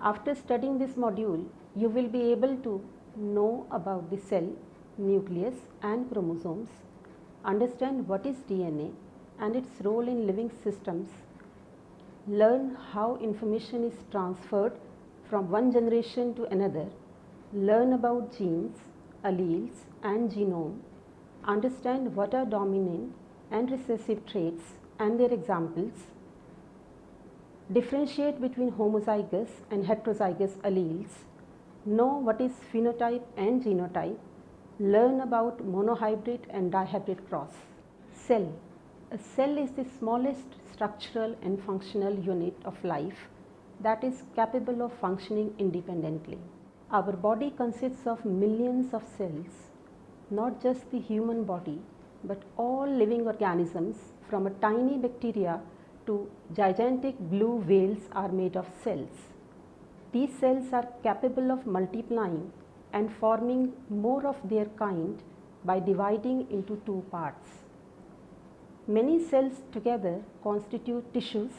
After studying this module, you will be able to know about the cell, nucleus and chromosomes, understand what is DNA and its role in living systems, learn how information is transferred from one generation to another, learn about genes, alleles and genome, understand what are dominant and recessive traits and their examples, differentiate between homozygous and heterozygous alleles, know what is phenotype and genotype, learn about monohybrid and dihybrid cross. Cell. A cell is the smallest structural and functional unit of life that is capable of functioning independently. Our body consists of millions of cells, not just the human body, but all living organisms from a tiny bacteria to gigantic blue whales are made of cells. These cells are capable of multiplying and forming more of their kind by dividing into two parts. Many cells together constitute tissues.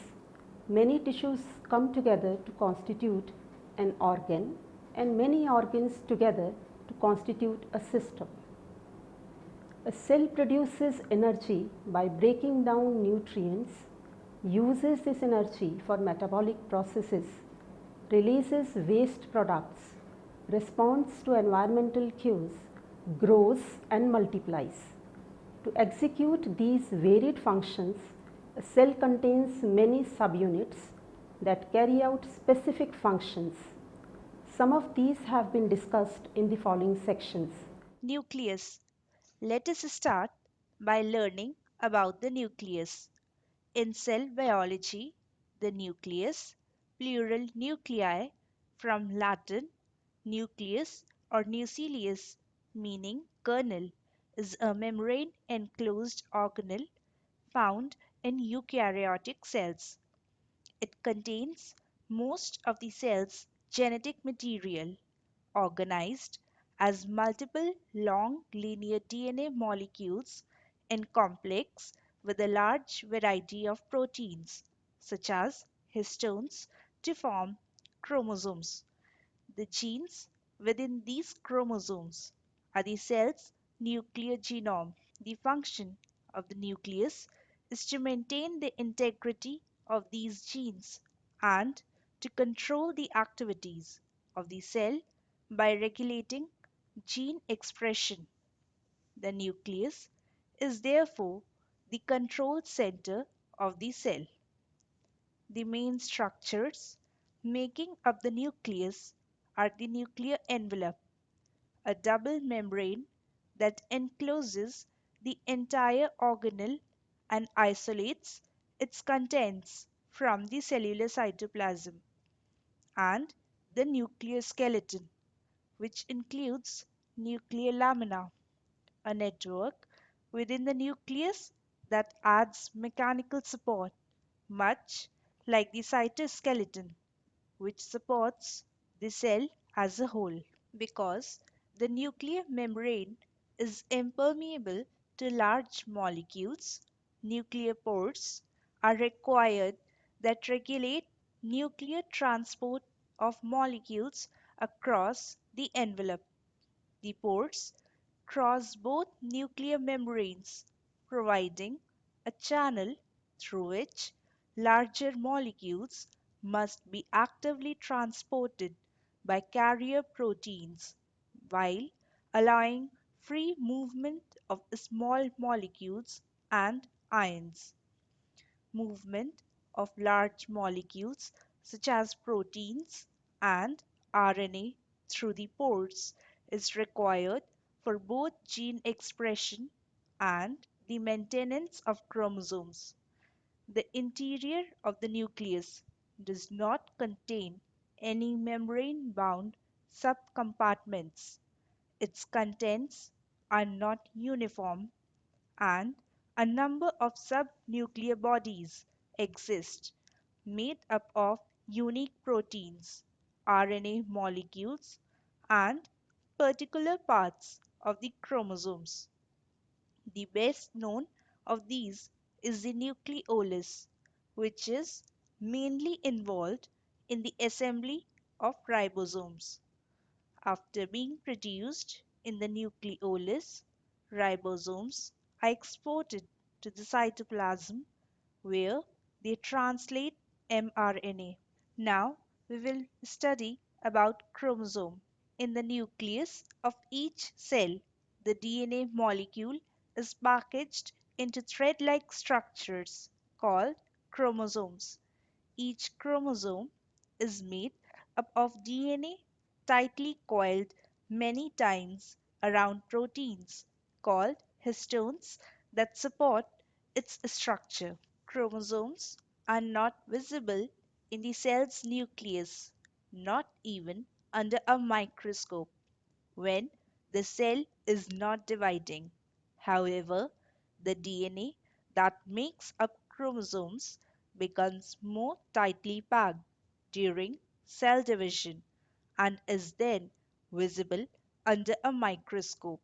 Many tissues come together to constitute an organ, and many organs together to constitute a system. A cell produces energy by breaking down nutrients, uses this energy for metabolic processes, releases waste products, responds to environmental cues, grows and multiplies. To execute these varied functions, a cell contains many subunits that carry out specific functions. Some of these have been discussed in the following sections. Nucleus. Let us start by learning about the nucleus. In cell biology, the nucleus, plural nuclei, from Latin nucleus or nucleus, meaning kernel, is a membrane enclosed organelle found in eukaryotic cells. It contains most of the cell's genetic material, organized as multiple long linear DNA molecules in complex with a large variety of proteins, such as histones, to form chromosomes. The genes within these chromosomes are the cell's nuclear genome. The function of the nucleus is to maintain the integrity of these genes and to control the activities of the cell by regulating gene expression. The nucleus is therefore the control center of the cell. The main structures making up the nucleus are the nuclear envelope, a double membrane that encloses the entire organelle and isolates its contents from the cellular cytoplasm, and the nuclear skeleton, which includes nuclear lamina, a network within the nucleus that adds mechanical support, much like the cytoskeleton, which supports the cell as a whole. Because the nuclear membrane is impermeable to large molecules, nuclear pores are required that regulate nuclear transport of molecules across the envelope. The pores cross both nuclear membranes, providing a channel through which larger molecules must be actively transported by carrier proteins, while allowing free movement of small molecules and ions. Movement of large molecules such as proteins and RNA through the pores is required for both gene expression and the maintenance of chromosomes. The interior of the nucleus does not contain any membrane bound subcompartments. Its contents are not uniform, and a number of subnuclear bodies exist made up of unique proteins, RNA molecules, and particular parts of the chromosomes. The best known of these is the nucleolus, which is mainly involved in the assembly of ribosomes. After being produced in the nucleolus, ribosomes are exported to the cytoplasm where they translate mRNA. Now we will study about chromosome. In the nucleus of each cell, the DNA molecule is packaged into thread-like structures called chromosomes. Each chromosome is made up of DNA tightly coiled many times around proteins called histones that support its structure. Chromosomes are not visible in the cell's nucleus, not even under a microscope, when the cell is not dividing. However, the DNA that makes up chromosomes becomes more tightly packed during cell division and is then visible under a microscope.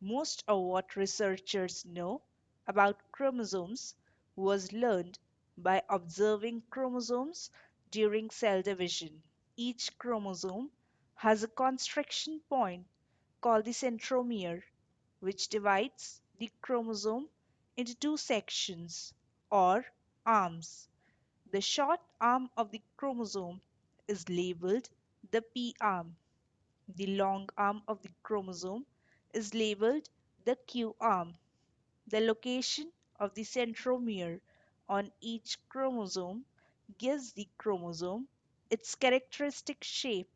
Most of what researchers know about chromosomes was learned by observing chromosomes during cell division. Each chromosome has a constriction point called the centromere, which divides the chromosome into two sections or arms. The short arm of the chromosome is labeled the P arm. The long arm of the chromosome is labeled the Q arm. The location of the centromere on each chromosome gives the chromosome its characteristic shape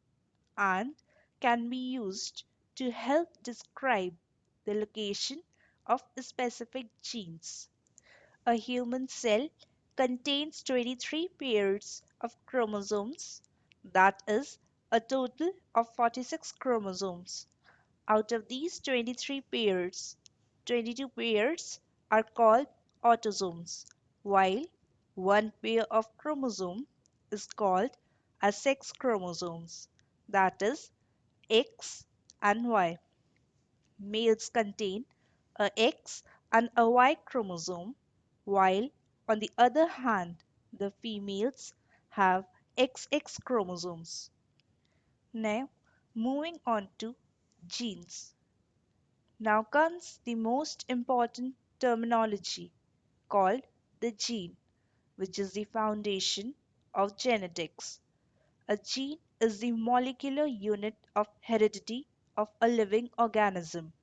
and can be used to help describe the location of specific genes. A human cell contains 23 pairs of chromosomes, that is, a total of 46 chromosomes. Out of these 23 pairs, 22 pairs are called autosomes, while one pair of chromosome is called as sex chromosomes, that is, X and Y. Males contain a X and a Y chromosome, while on the other hand, the females have XX chromosomes. Now, moving on to genes. Now comes the most important terminology called the gene, which is the foundation of genetics. A gene is the molecular unit of heredity of a living organism.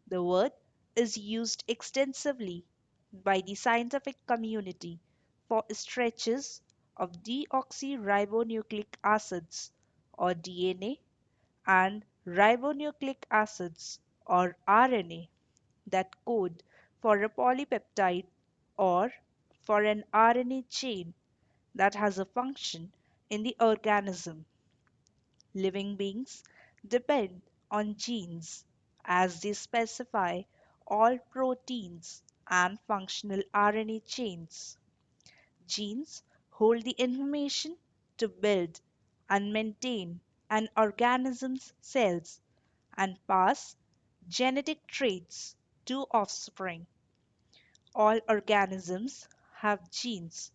The word is used extensively by the scientific community for stretches of deoxyribonucleic acids or DNA and ribonucleic acids or RNA that code for a polypeptide or for an RNA chain that has a function in the organism. Living beings depend on genes as they specify all proteins and functional RNA chains. Genes hold the information to build and maintain an organism's cells and pass genetic traits to offspring. All organisms have genes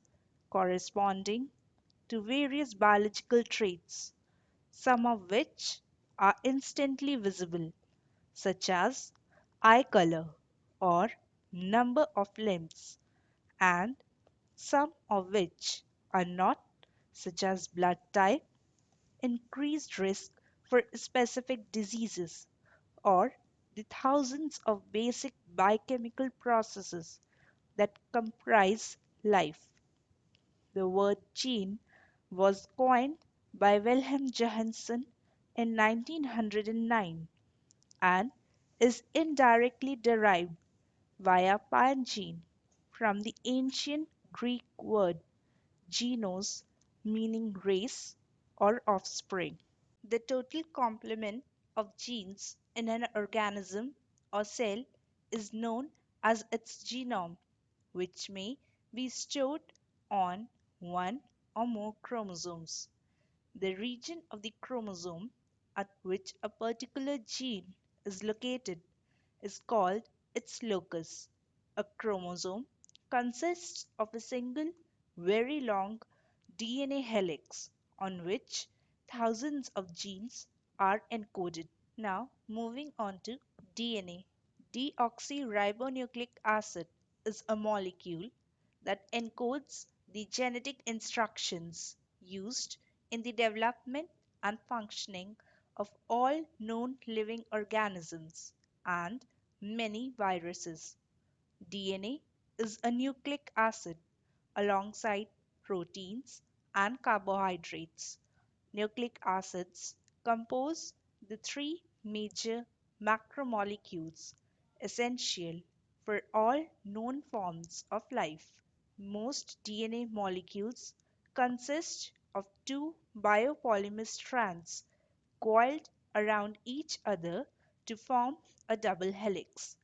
corresponding to various biological traits, some of which are instantly visible, such as eye color or number of limbs, and some of which are not, such as blood type, increased risk for specific diseases, or the thousands of basic biochemical processes that comprise life. The word gene was coined by Wilhelm Johansen in 1909 and is indirectly derived via pangene from the ancient Greek word genos, meaning race or offspring. The total complement of genes in an organism or cell is known as its genome, which may be stored on one or more chromosomes. The region of the chromosome at which a particular gene is located is called its locus. A chromosome consists of a single, very long DNA helix on which thousands of genes are encoded. Now, moving on to DNA. Deoxyribonucleic acid is a molecule that encodes the genetic instructions used in the development and functioning of all known living organisms and many viruses. DNA is a nucleic acid alongside proteins and carbohydrates. Nucleic acids compose the three major macromolecules essential for all known forms of life. Most DNA molecules consist of two biopolymer strands coiled around each other to form a double helix.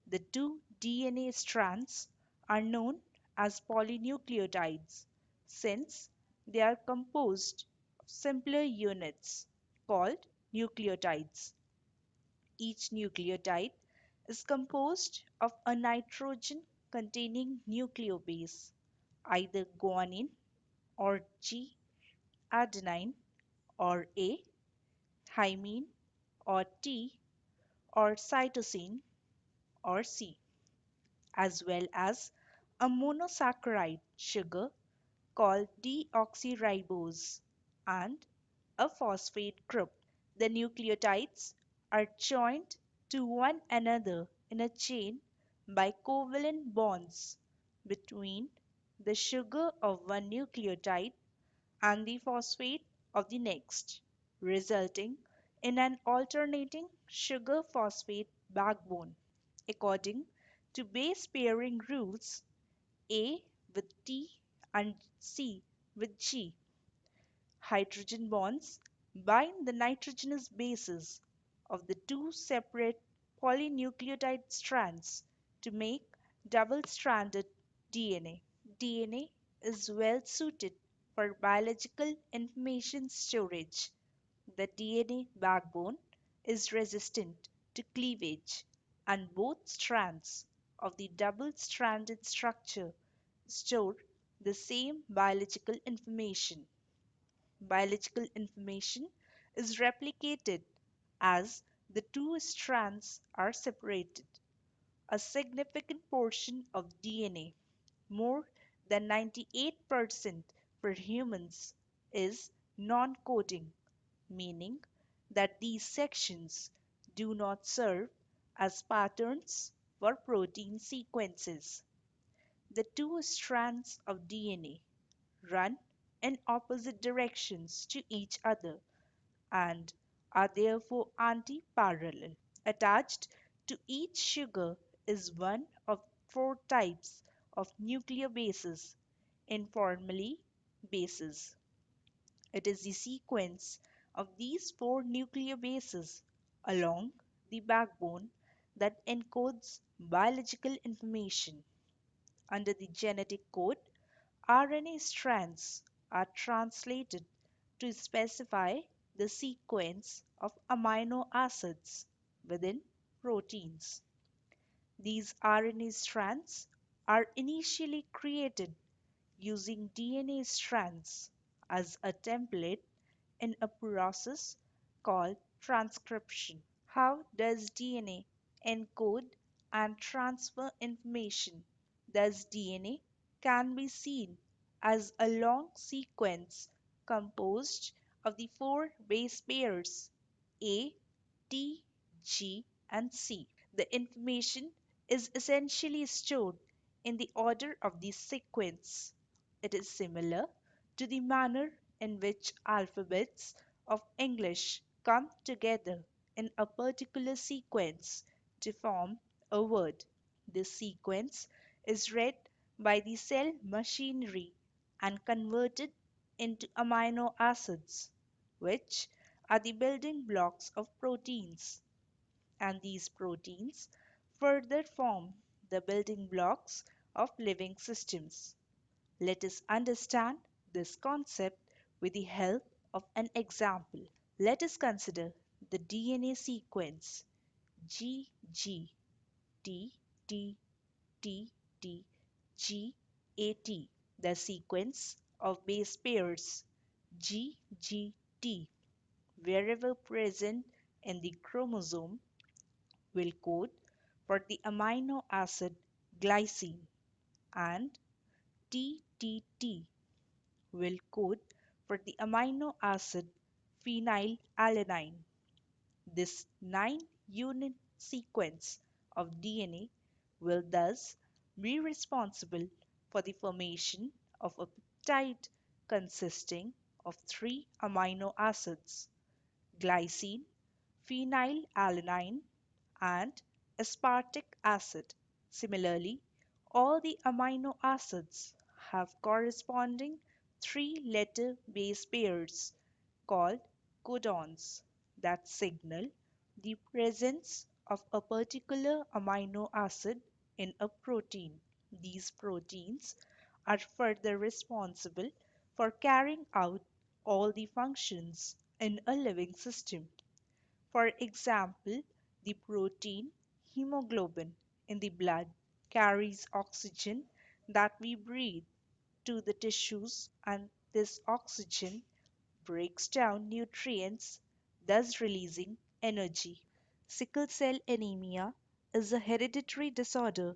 The two DNA strands are known as polynucleotides since they are composed of simpler units called nucleotides. Each nucleotide is composed of a nitrogen containing nucleobase, either guanine or G, adenine or A, thymine or T, or cytosine or C, as well as a monosaccharide sugar called deoxyribose and a phosphate group. The nucleotides are joined to one another in a chain by covalent bonds between the sugar of one nucleotide and the phosphate of the next, resulting in an alternating sugar phosphate backbone. According to base pairing rules, A with T and C with G, hydrogen bonds bind the nitrogenous bases of the two separate polynucleotide strands to make double stranded DNA. DNA is well suited for biological information storage. The DNA backbone is resistant to cleavage, and both strands of the double stranded structure store the same biological information. Biological information is replicated as the two strands are separated. A significant portion of DNA, more than 98% for humans, is non coding, meaning that these sections do not serve as patterns for protein sequences. The two strands of DNA run in opposite directions to each other and are therefore anti-parallel. Attached to each sugar is one of four types of nucleobases, informally bases. It is the sequence of these four nucleobases along the backbone that encodes biological information. Under the genetic code, RNA strands are translated to specify the sequence of amino acids within proteins. These RNA strands are initially created using DNA strands as a template in a process called transcription. How does DNA encode and transfer information? Thus, DNA can be seen as a long sequence composed of the four base pairs A, T, G, and C. The information is essentially stored in the order of the sequence. It is similar to the manner in which alphabets of English come together in a particular sequence to form a word. This sequence is read by the cell machinery and converted into amino acids, which are the building blocks of proteins, and these proteins further form the building blocks of living systems. Let us understand this concept with the help of an example. Let us consider the DNA sequence G G T T T T G A T, the sequence of base pairs G G T, wherever present in the chromosome, will code for the amino acid glycine, and TTT will code for the amino acid phenylalanine. This 9-unit sequence of DNA will thus be responsible for the formation of a peptide consisting of three amino acids: glycine, phenylalanine, and aspartic acid. Similarly, all the amino acids have corresponding three-letter base pairs called codons that signal the presence of a particular amino acid in a protein. These proteins are further responsible for carrying out all the functions in a living system. For example, the protein hemoglobin in the blood carries oxygen that we breathe to the tissues, and this oxygen breaks down nutrients, thus releasing energy. Sickle cell anemia is a hereditary disorder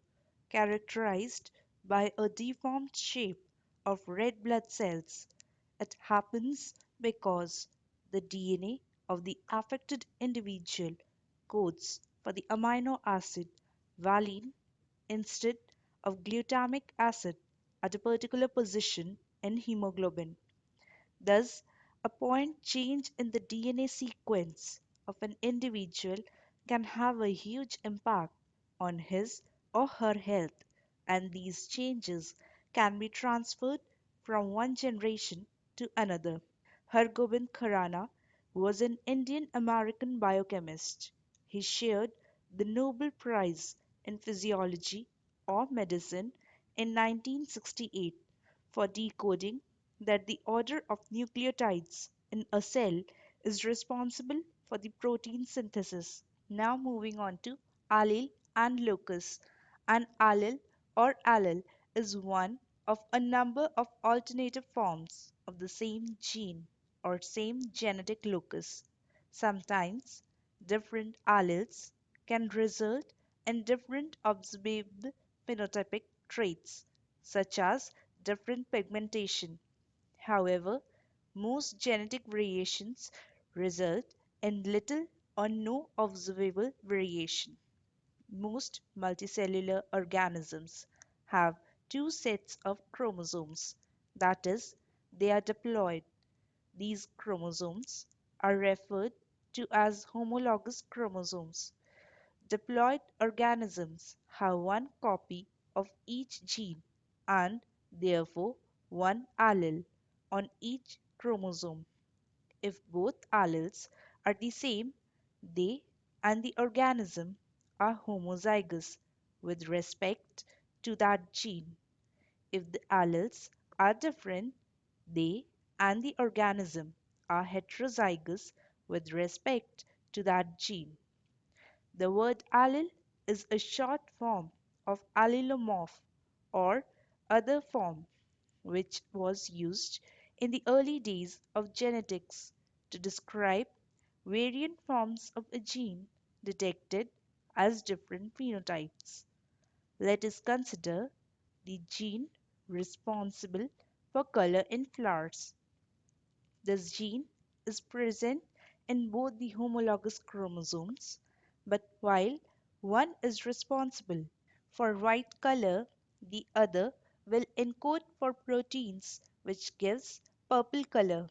characterized by a deformed shape of red blood cells. It happens because the DNA of the affected individual codes for the amino acid valine instead of glutamic acid at a particular position in hemoglobin. Thus, a point change in the DNA sequence of an individual can have a huge impact on his or her health, and these changes can be transferred from one generation to another. Hargobind Khurana was an Indian American biochemist. He shared the Nobel Prize in Physiology or Medicine in 1968 for decoding that the order of nucleotides in a cell is responsible for the protein synthesis. Now moving on to allele and locus. An allele or allele is one of a number of alternative forms of the same gene or same genetic locus. Sometimes different alleles can result in different observable phenotypic traits, such as different pigmentation. However, most genetic variations result in little or no observable variation. Most multicellular organisms have two sets of chromosomes, that is, they are diploid. These chromosomes are referred to as homologous chromosomes. Diploid organisms have one copy of each gene and therefore one allele on each chromosome. If both alleles are the same, they and the organism are homozygous with respect to that gene. If the alleles are different, they and the organism are heterozygous with respect to that gene. The word allele is a short form of allelomorph or other form, which was used in the early days of genetics to describe variant forms of a gene detected as different phenotypes. Let us consider the gene responsible for color in flowers. This gene is present in both the homologous chromosomes, but while one is responsible for white color, the other will encode for proteins which gives purple color.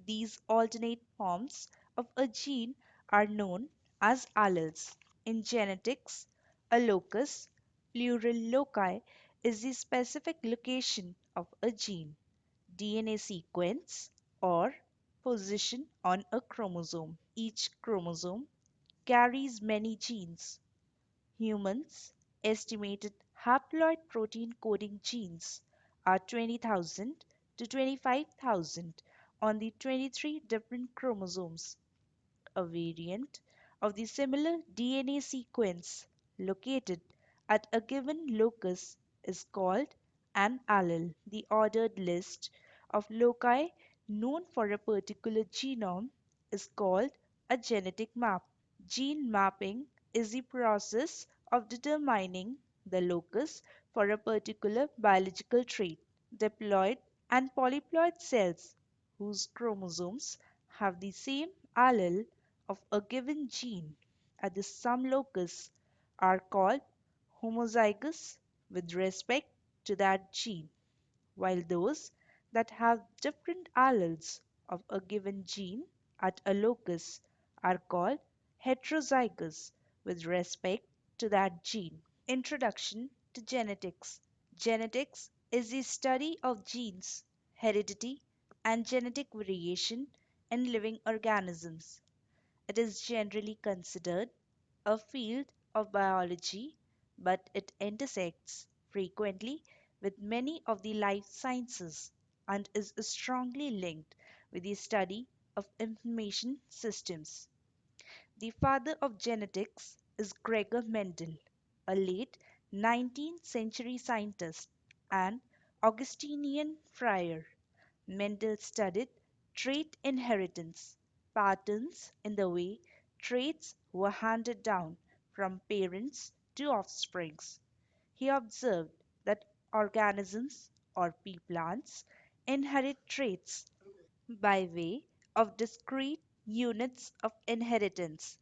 These alternate forms of a gene are known as alleles. In genetics, a locus, plural loci, is the specific location of a gene, DNA sequence, or position on a chromosome. Each chromosome carries many genes. Humans' estimated haploid protein coding genes are 20,000 to 25,000 on the 23 different chromosomes. A variant of the similar DNA sequence located at a given locus is called an allele. The ordered list of loci known for a particular genome is called a genetic map. Gene mapping is the process of determining the locus for a particular biological trait. Diploid and polyploid cells whose chromosomes have the same allele of a given gene at the some locus are called homozygous with respect to that gene, while those that have different alleles of a given gene at a locus are called heterozygous with respect to that gene. Introduction to Genetics. Genetics is the study of genes, heredity, and genetic variation in living organisms. It is generally considered a field of biology, but it intersects frequently with many of the life sciences and is strongly linked with the study of information systems. The father of genetics is Gregor Mendel, a late 19th century scientist and Augustinian friar. Mendel studied trait inheritance, patterns in the way traits were handed down from parents to offsprings. He observed that organisms or pea plants inherit traits by way of discrete units of inheritance.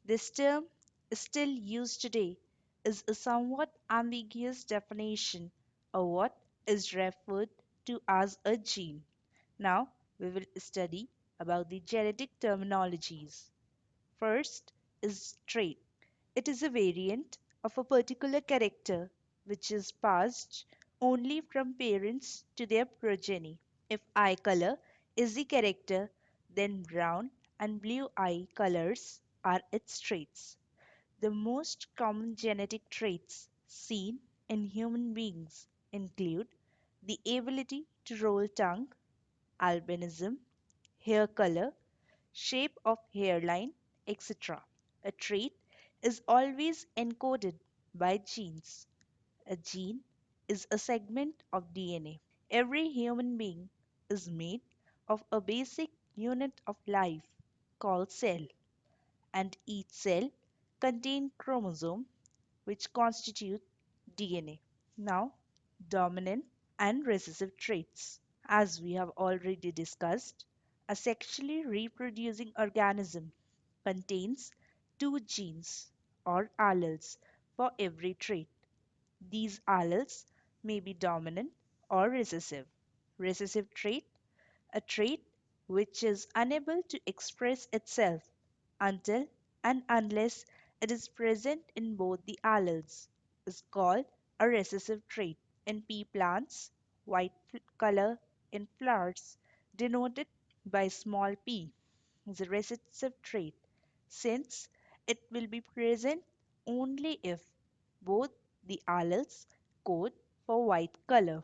This term is still used today is a somewhat ambiguous definition of what is referred to as a gene. Now we will study about the genetic terminologies. First is trait. It is a variant of a particular character which is passed only from parents to their progeny. If eye color is the character, then brown and blue eye colors are its traits. The most common genetic traits seen in human beings include the ability to roll tongue, albinism, hair color, shape of hairline, etc. A trait is always encoded by genes. A gene is a segment of DNA. Every human being is made of a basic unit of life called cell, and each cell contains chromosome which constitute DNA. Now, dominant and recessive traits. As we have already discussed, a sexually reproducing organism contains two genes or alleles for every trait. These alleles may be dominant or recessive. Recessive trait, a trait which is unable to express itself until and unless it is present in both the alleles, is called a recessive trait. In pea plants, white color in flowers denoted by small p is a recessive trait since it will be present only if both the alleles code for white color.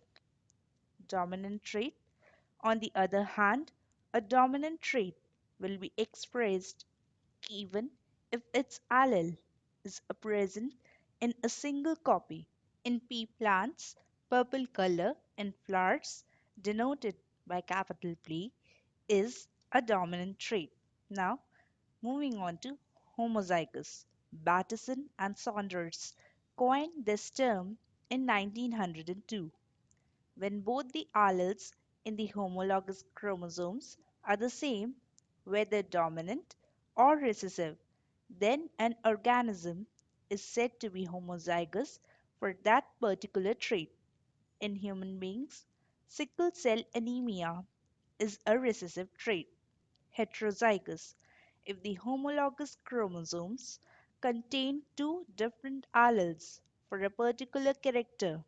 Dominant trait, on the other hand, a dominant trait will be expressed even if its allele is present in a single copy. In pea plants, purple color in flowers, denoted by capital P, is a dominant trait. Now, moving on to homozygous. Bateson and Saunders coined this term in 1902 when both the alleles in the homologous chromosomes are the same, whether dominant or recessive, then an organism is said to be homozygous for that particular trait. In human beings, sickle cell anemia is a recessive trait. Heterozygous. If the homologous chromosomes contain two different alleles for a particular character,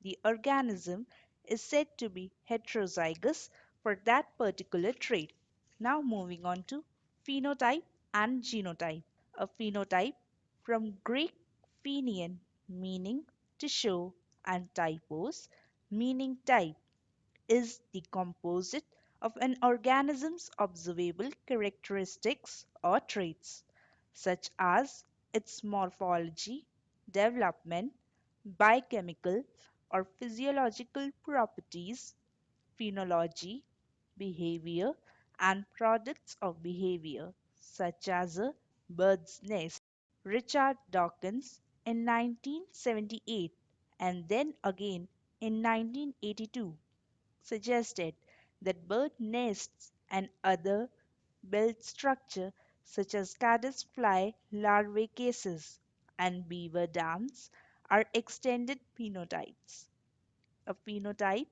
the organism is said to be heterozygous for that particular trait. Now moving on to phenotype and genotype. A phenotype from Greek phenion meaning to show and typos meaning type is the composite of an organism's observable characteristics or traits, such as its morphology, development, biochemical or physiological properties, phenology, behavior, and products of behavior, such as a bird's nest. Richard Dawkins in 1978 and then again in 1982 suggested that bird nests and other built structure such as caddisfly larvae cases and beaver dams are extended phenotypes. A phenotype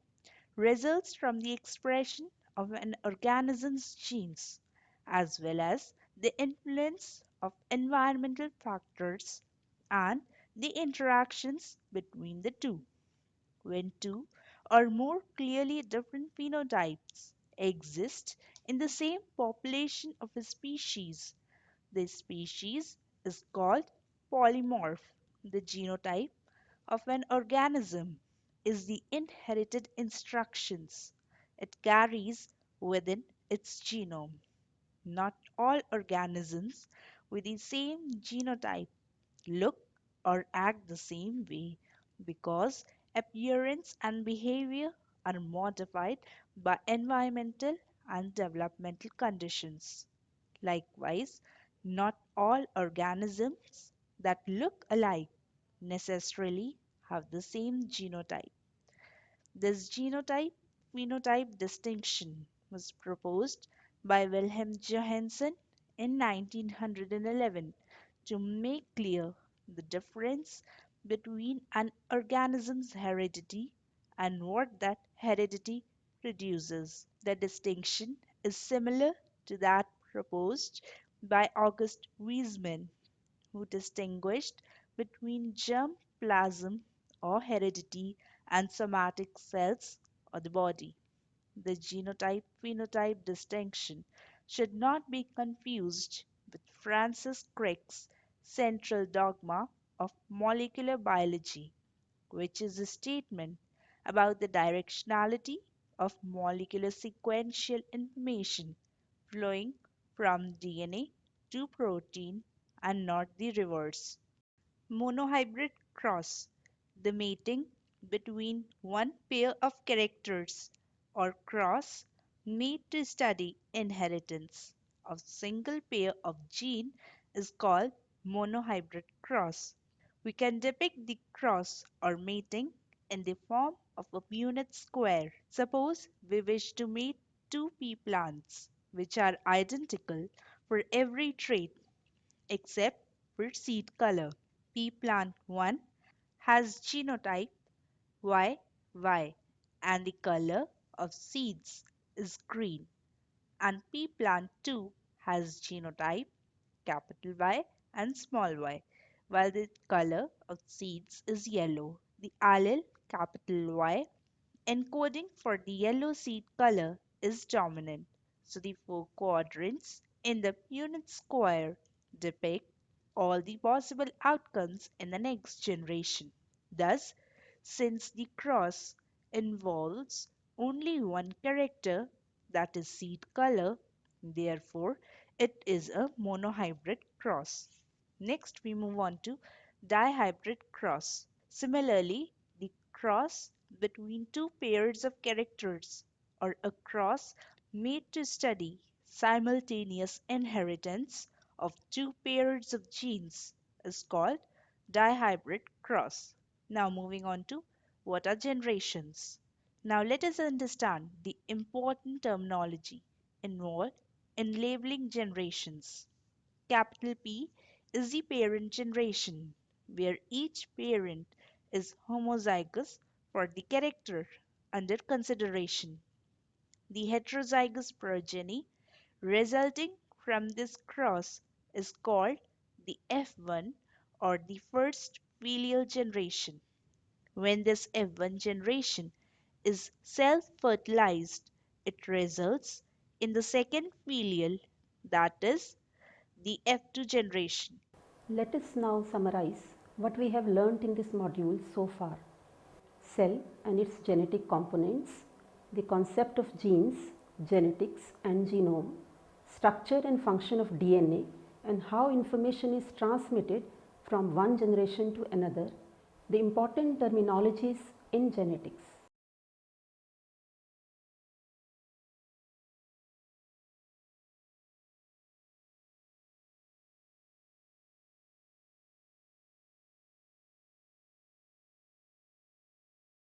results from the expression of an organism's genes as well as the influence of environmental factors and the interactions between the two. When two or more clearly different phenotypes exist in the same population of a species, the species is called polymorph. The genotype of an organism is the inherited instructions it carries within its genome. Not all organisms with the same genotype look or act the same way because appearance and behavior are modified by environmental and developmental conditions. Likewise, not all organisms that look alike necessarily have the same genotype. This genotype phenotype distinction was proposed by Wilhelm Johannsen in 1911 to make clear the difference between an organism's heredity and what that heredity produces. The distinction is similar to that proposed by August Weismann, who distinguished between germ plasm or heredity and somatic cells of the body. The genotype phenotype distinction should not be confused with Francis Crick's central dogma of molecular biology, which is a statement about the directionality of molecular sequential information flowing from DNA to protein and not the reverse. Monohybrid cross, the mating between one pair of characters or cross made to study inheritance of single pair of gene is called monohybrid cross. We can depict the cross or mating in the form of a Punnett square. Suppose we wish to mate two pea plants which are identical for every trait except for seed color. Pea plant 1 has genotype YY and the color of seeds is green, and pea plant 2 has genotype capital Y and small y, while the color of seeds is yellow. The allele capital Y encoding for the yellow seed color is dominant. So the four quadrants in the Punnett square depict all the possible outcomes in the next generation. Thus, since the cross involves only one character, that is seed color, therefore it is a monohybrid cross. Next, we move on to dihybrid cross. Similarly, the cross between two pairs of characters or a cross made to study simultaneous inheritance of two pairs of genes is called dihybrid cross. Now moving on to what are generations. Now let us understand the important terminology involved in labeling generations. Capital P is the parent generation, where each parent is homozygous for the character under consideration. The heterozygous progeny resulting from this cross is called the F1 or the first filial generation. When this F1 generation is self-fertilized, it results in the second filial, that is, the F2 generation. Let us now summarize what we have learnt in this module so far. Cell and its genetic components, the concept of genes, genetics and genome, structure and function of DNA, and how information is transmitted from one generation to another, the important terminologies in genetics.